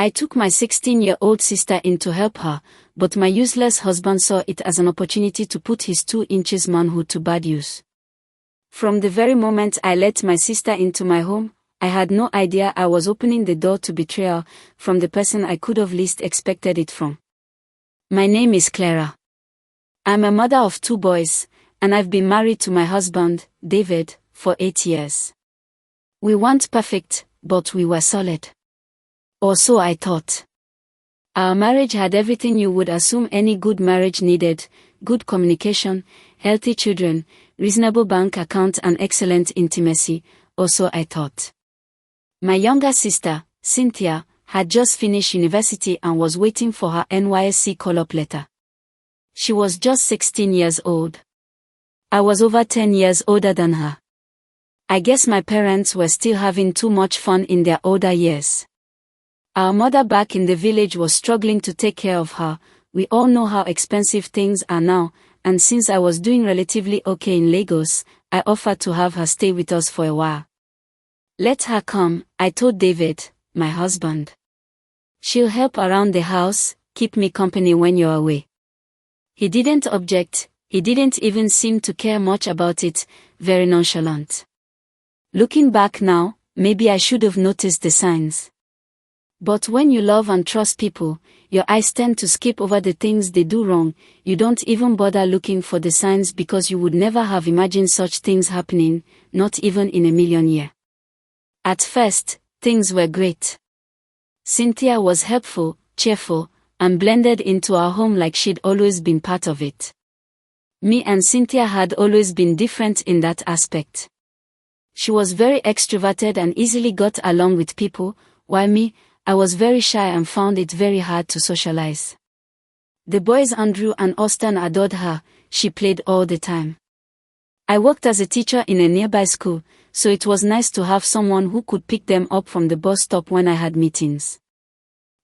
I took my 16-year-old sister in to help her, but my useless husband saw it as an opportunity to put his 2 inches manhood to bad use. From the very moment I let my sister into my home, I had no idea I was opening the door to betrayal from the person I could have least expected it from. My name is Clara. I'm a mother of 2 boys, and I've been married to my husband, David, for 8 years. We weren't perfect, but we were solid. Or so I thought. Our marriage had everything you would assume any good marriage needed: good communication, healthy children, reasonable bank account and excellent intimacy, or so I thought. My younger sister, Cynthia, had just finished university and was waiting for her NYSC call-up letter. She was just 16 years old. I was over 10 years older than her. I guess my parents were still having too much fun in their older years. Our mother back in the village was struggling to take care of her. We all know how expensive things are now, and since I was doing relatively okay in Lagos, I offered to have her stay with us for a while. Let her come, I told David, my husband. She'll help around the house, keep me company when you're away. He didn't object, he didn't even seem to care much about it, very nonchalant. Looking back now, maybe I should have noticed the signs. But when you love and trust people, your eyes tend to skip over the things they do wrong. You don't even bother looking for the signs because you would never have imagined such things happening, not even in a million years. At first, things were great. Cynthia was helpful, cheerful, and blended into our home like she'd always been part of it. Me and Cynthia had always been different in that aspect. She was very extroverted and easily got along with people, while me, I was very shy and found it very hard to socialize. The boys Andrew and Austin adored her. She played all the time. I worked as a teacher in a nearby school, so it was nice to have someone who could pick them up from the bus stop when I had meetings.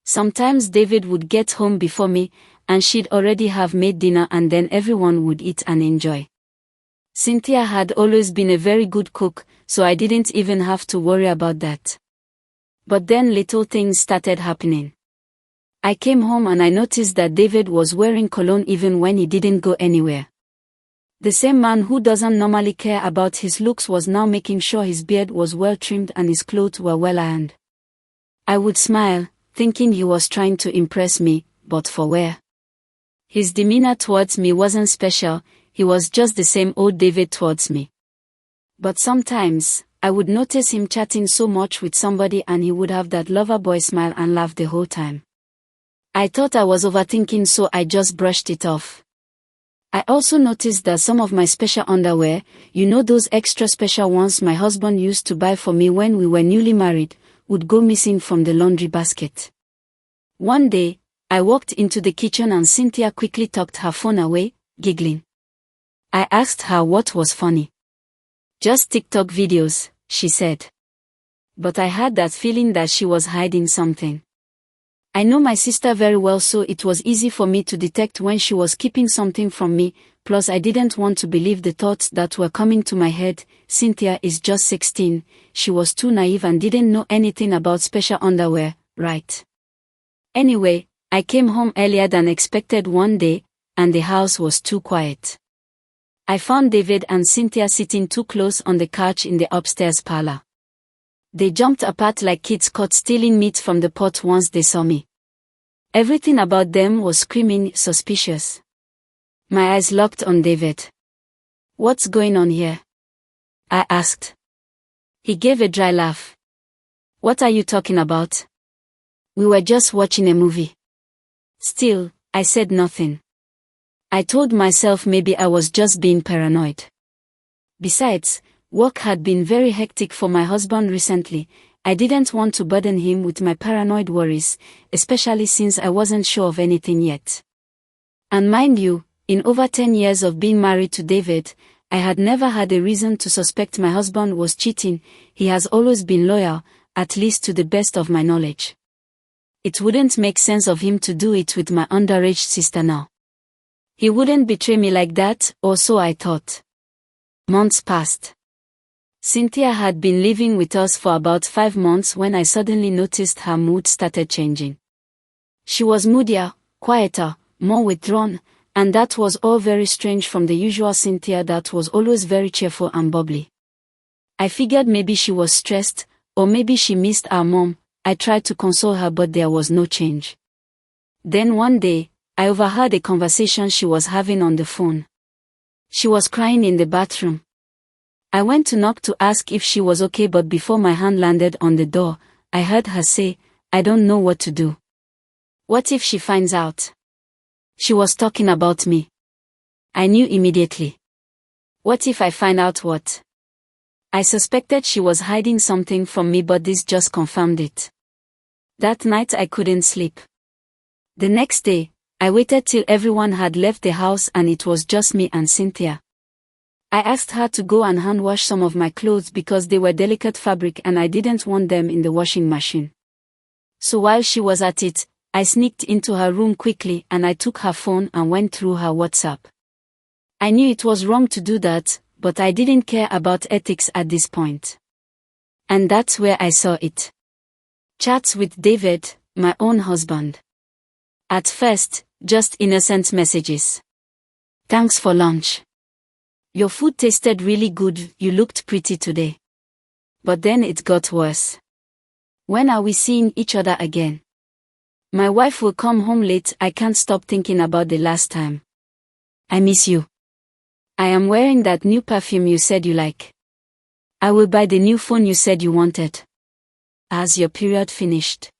Sometimes David would get home before me, and she'd already have made dinner and then everyone would eat and enjoy. Cynthia had always been a very good cook, so I didn't even have to worry about that. But then little things started happening. I came home and I noticed that David was wearing cologne even when he didn't go anywhere. The same man who doesn't normally care about his looks was now making sure his beard was well trimmed and his clothes were well ironed. I would smile, thinking he was trying to impress me, but for where? His demeanor towards me wasn't special, he was just the same old David towards me. But sometimes, I would notice him chatting so much with somebody and he would have that lover boy smile and laugh the whole time. I thought I was overthinking, so I just brushed it off. I also noticed that some of my special underwear, you know those extra special ones my husband used to buy for me when we were newly married, would go missing from the laundry basket. One day, I walked into the kitchen and Cynthia quickly tucked her phone away, giggling. I asked her what was funny. Just TikTok videos, she said. But I had that feeling that she was hiding something. I know my sister very well, so it was easy for me to detect when she was keeping something from me, plus I didn't want to believe the thoughts that were coming to my head. Cynthia is just 16, she was too naive and didn't know anything about special underwear, right? Anyway, I came home earlier than expected one day, and the house was too quiet. I found David and Cynthia sitting too close on the couch in the upstairs parlor. They jumped apart like kids caught stealing meat from the pot once they saw me. Everything about them was screaming suspicious. My eyes locked on David. "What's going on here?" I asked. He gave a dry laugh. "What are you talking about?" "We were just watching a movie." Still, I said nothing. I told myself maybe I was just being paranoid. Besides, work had been very hectic for my husband recently. I didn't want to burden him with my paranoid worries, especially since I wasn't sure of anything yet. And mind you, in over 10 years of being married to David, I had never had a reason to suspect my husband was cheating. He has always been loyal, at least to the best of my knowledge. It wouldn't make sense of him to do it with my underage sister now. He wouldn't betray me like that, or so I thought. Months passed. Cynthia had been living with us for about 5 months when I suddenly noticed her mood started changing. She was moodier, quieter, more withdrawn, and that was all very strange from the usual Cynthia that was always very cheerful and bubbly. I figured maybe she was stressed, or maybe she missed our mom. I tried to console her, but there was no change. Then one day, I overheard a conversation she was having on the phone. She was crying in the bathroom. I went to knock to ask if she was okay, but before my hand landed on the door, I heard her say, "I don't know what to do. What if she finds out?" She was talking about me. I knew immediately. What if I find out what? I suspected she was hiding something from me, but this just confirmed it. That night I couldn't sleep. The next day, I waited till everyone had left the house and it was just me and Cynthia. I asked her to go and hand wash some of my clothes because they were delicate fabric and I didn't want them in the washing machine. So while she was at it, I sneaked into her room quickly and I took her phone and went through her WhatsApp. I knew it was wrong to do that, but I didn't care about ethics at this point. And that's where I saw it. Chats with David, my own husband. At first, just innocent messages. "Thanks for lunch. Your food tasted really good, you looked pretty today." But then it got worse. "When are we seeing each other again? My wife will come home late, I can't stop thinking about the last time. I miss you. I am wearing that new perfume you said you like. I will buy the new phone you said you wanted. Has your period finished?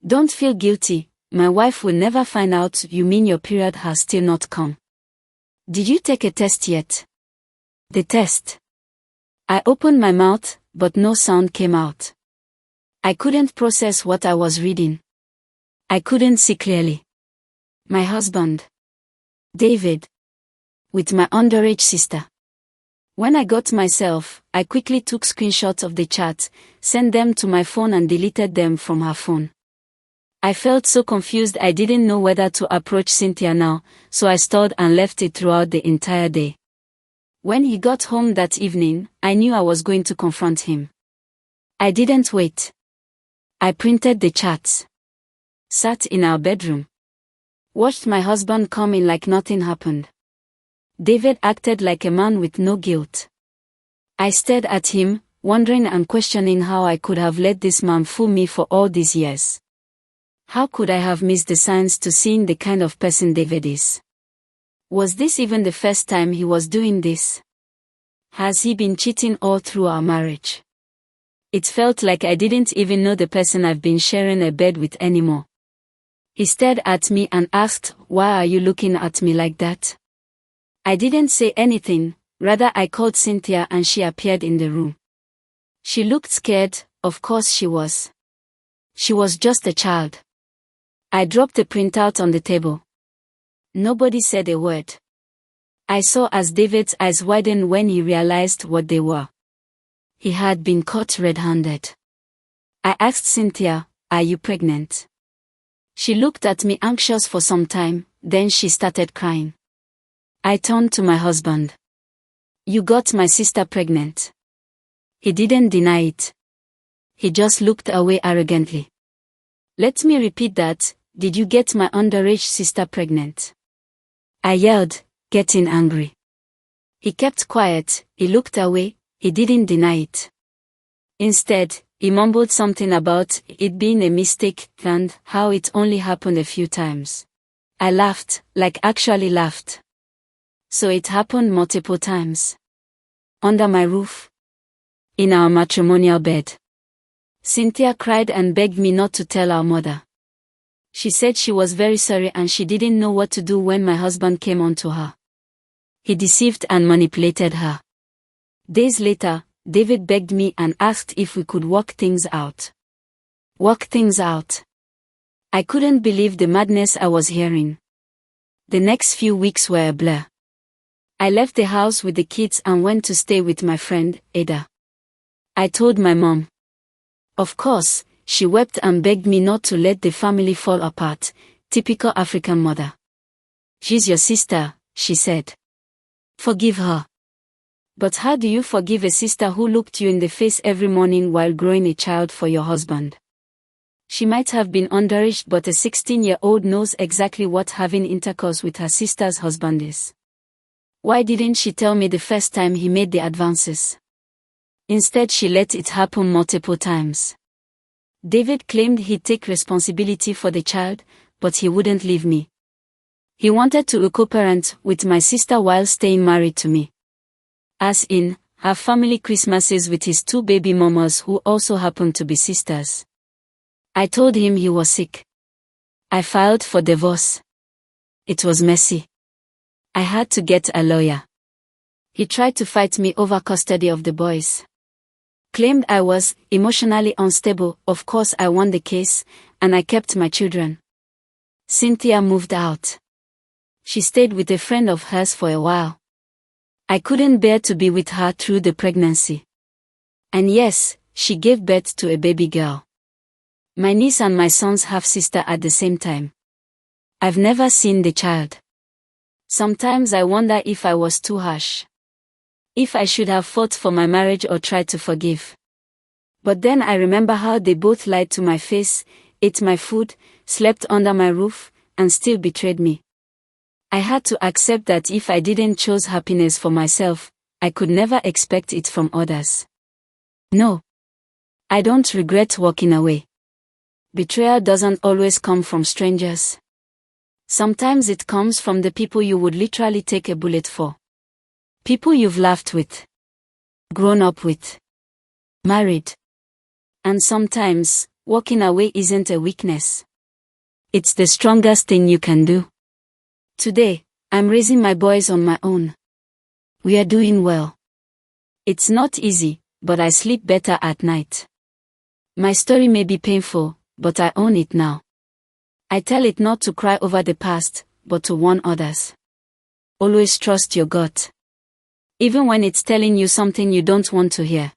Don't feel guilty, my wife will never find out. You mean your period has still not come? Did you take a test yet?" The test. I opened my mouth, but no sound came out. I couldn't process what I was reading. I couldn't see clearly. My husband. David. With my underage sister. When I got myself, I quickly took screenshots of the chat, sent them to my phone and deleted them from her phone. I felt so confused I didn't know whether to approach Cynthia now, so I stalled and left it throughout the entire day. When he got home that evening, I knew I was going to confront him. I didn't wait. I printed the chats. Sat in our bedroom. Watched my husband come in like nothing happened. David acted like a man with no guilt. I stared at him, wondering and questioning how I could have let this man fool me for all these years. How could I have missed the signs to seeing the kind of person David is? Was this even the first time he was doing this? Has he been cheating all through our marriage? It felt like I didn't even know the person I've been sharing a bed with anymore. He stared at me and asked, "Why are you looking at me like that?" I didn't say anything, rather I called Cynthia and she appeared in the room. She looked scared, of course she was. She was just a child. I dropped the printout on the table. Nobody said a word. I saw as David's eyes widened when he realized what they were. He had been caught red-handed. I asked Cynthia, "Are you pregnant?" She looked at me anxious for some time, then she started crying. I turned to my husband. "You got my sister pregnant." He didn't deny it. He just looked away arrogantly. "Let me repeat that, did you get my underage sister pregnant?" I yelled, getting angry. He kept quiet, he looked away, he didn't deny it. Instead, he mumbled something about it being a mistake and how it only happened a few times. I laughed, like actually laughed. So it happened multiple times. Under my roof. In our matrimonial bed. Cynthia cried and begged me not to tell our mother. She said she was very sorry and she didn't know what to do when my husband came on to her. He deceived and manipulated her. Days later, David begged me and asked if we could work things out. Work things out. I couldn't believe the madness I was hearing. The next few weeks were a blur. I left the house with the kids and went to stay with my friend, Ada. I told my mom. Of course, she wept and begged me not to let the family fall apart, typical African mother. "She's your sister," she said. "Forgive her. But how do you forgive a sister who looked you in the face every morning while growing a child for your husband? She might have been underage, but a 16-year-old knows exactly what having intercourse with her sister's husband is. Why didn't she tell me the first time he made the advances? Instead, she let it happen multiple times. David claimed he'd take responsibility for the child, but he wouldn't leave me. He wanted to co-parent with my sister while staying married to me. As in, have family Christmases with his two baby mamas who also happened to be sisters. I told him he was sick. I filed for divorce. It was messy. I had to get a lawyer. He tried to fight me over custody of the boys. Claimed I was emotionally unstable. Of course I won the case, and I kept my children. Cynthia moved out. She stayed with a friend of hers for a while. I couldn't bear to be with her through the pregnancy. And yes, she gave birth to a baby girl. My niece and my son's half-sister at the same time. I've never seen the child. Sometimes I wonder if I was too harsh. If I should have fought for my marriage or tried to forgive. But then I remember how they both lied to my face, ate my food, slept under my roof, and still betrayed me. I had to accept that if I didn't choose happiness for myself, I could never expect it from others. No. I don't regret walking away. Betrayal doesn't always come from strangers. Sometimes it comes from the people you would literally take a bullet for. People you've laughed with, grown up with, married. And sometimes, walking away isn't a weakness. It's the strongest thing you can do. Today, I'm raising my boys on my own. We are doing well. It's not easy, but I sleep better at night. My story may be painful, but I own it now. I tell it not to cry over the past, but to warn others. Always trust your gut. Even when it's telling you something you don't want to hear.